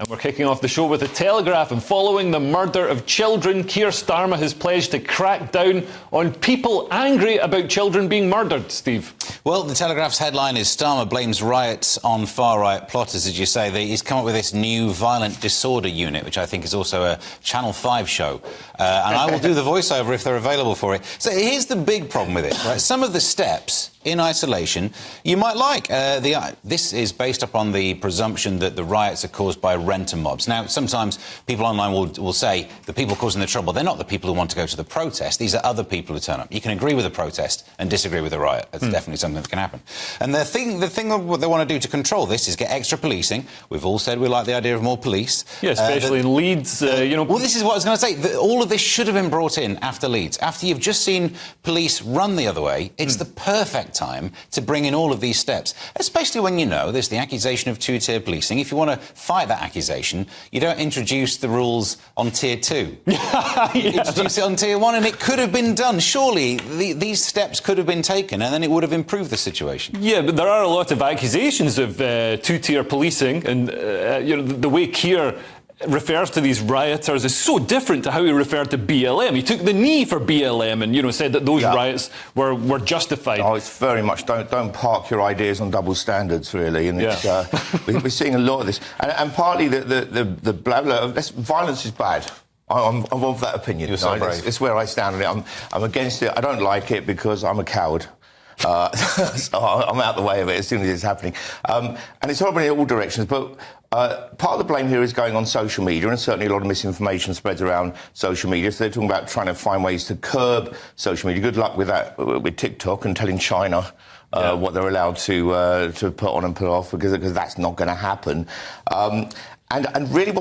And we're kicking off the show with the Telegraph. And following the murder of children, Keir Starmer has pledged to crack down on people angry about children being murdered. Steve? Well, the Telegraph's headline is Starmer blames riots on far-right plotters, as you say. He's come up with this new violent disorder unit, which I think is also a Channel 5 show. And I will do the voiceover if they're available for it. So here's the big problem with it, right? Some of the steps in isolation you might like. This is based upon the presumption that the riots are caused by renter mobs. Now, sometimes people online will say the people causing the trouble, they're not the people who want to go to the protest. These are other people who turn up. You can agree with a protest and disagree with a riot. That's definitely something that can happen. And the thing what they want to do to control this is get extra policing. We've all said we like the idea of more police. Yeah, especially in Leeds, you know... Well, this is what I was going to say. All of this should have been brought in after Leeds. After you've just seen police run the other way, it's the perfect time to bring in all of these steps, especially when you know there's the accusation of two-tier policing. If you want to fight that accusation, you don't introduce the rules on Tier 2. You introduce it on Tier 1, and it could have been done. Surely these steps could have been taken, and then it would have improved the situation. Yeah, but there are a lot of accusations of two-tier policing, and you know, the way Keir refers to these rioters is so different to how he referred to BLM. He took the knee for BLM and, you know, said that those riots were justified. Oh, it's very much don't park your ideas on double standards, really. And it's, we're seeing a lot of this, and partly the blah blah. Violence is bad. I'm of that opinion. You're so brave. It's where I stand on it. I'm against it. I don't like it because I'm a coward. So I'm out the way of it as soon as it's happening. And it's horrible in all directions, but part of the blame here is going on social media, and certainly a lot of misinformation spreads around social media. So they're talking about trying to find ways to curb social media. Good luck with that, with TikTok and telling China what they're allowed to put on and put off, because that's not going to happen. And really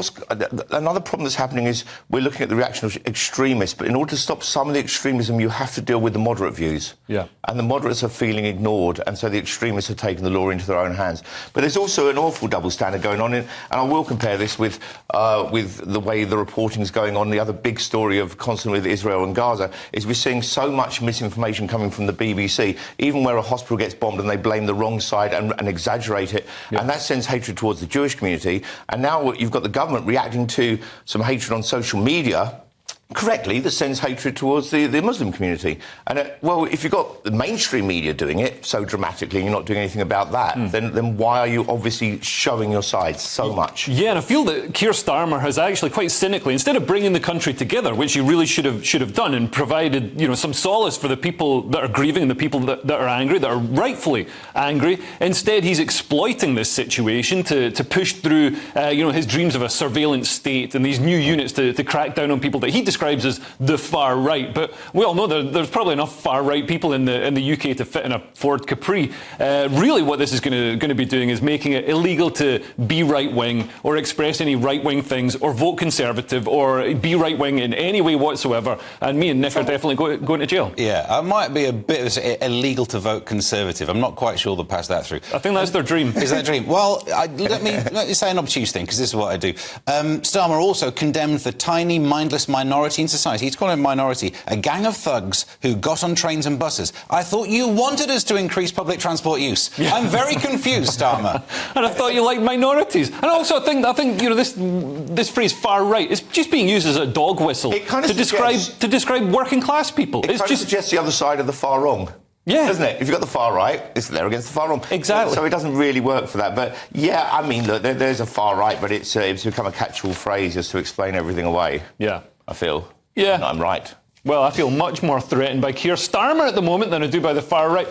another problem that's happening is we're looking at the reaction of extremists, but in order to stop some of the extremism, you have to deal with the moderate views. Yeah. And the moderates are feeling ignored, and so the extremists are taking the law into their own hands. But there's also an awful double standard going on, and I will compare this with the way the reporting is going on. The other big story of constantly with Israel and Gaza is we're seeing so much misinformation coming from the BBC, even where a hospital gets bombed and they blame the wrong side and exaggerate it, and that sends hatred towards the Jewish community. And now you've got the government reacting to some hatred on social media, correctly, that sends hatred towards the Muslim community. And, well, if you've got the mainstream media doing it so dramatically and you're not doing anything about that, then why are you obviously showing your side so much? Yeah, and I feel that Keir Starmer has actually quite cynically, instead of bringing the country together, which he really should have done, and provided, you know, some solace for the people that are grieving and the people that are angry, that are rightfully angry, instead he's exploiting this situation to push through, you know, his dreams of a surveillance state and these new units to crack down on people that he describes as the far right. But we all know there's probably enough far right people in the UK to fit in a Ford Capri. Really, what this is going to be doing is making it illegal to be right wing or express any right wing things or vote Conservative or be right wing in any way whatsoever. And me and Nick are definitely going to jail. Yeah, it might be a bit illegal to vote Conservative. I'm not quite sure they'll pass that through. I think that's their dream. Is that a dream? Well, let me say an obtuse thing, because this is what I do. Starmer also condemned the tiny, mindless minority in society. He's calling it a minority, a gang of thugs who got on trains and buses. I thought you wanted us to increase public transport use. Yeah. I'm very confused, Starmer. And I thought you liked minorities. And also, I think you know, this phrase "far right" is just being used as a dog whistle to describe working class people. It kind of suggests the other side of the far wrong. Yeah. Doesn't it? If you've got the far right, it's there against the far wrong. Exactly. So it doesn't really work for that. But, yeah, I mean, look, there's a far right, but it's become a catch-all phrase just to explain everything away. Yeah. I feel. Yeah. I'm right. Well, I feel much more threatened by Keir Starmer at the moment than I do by the far right.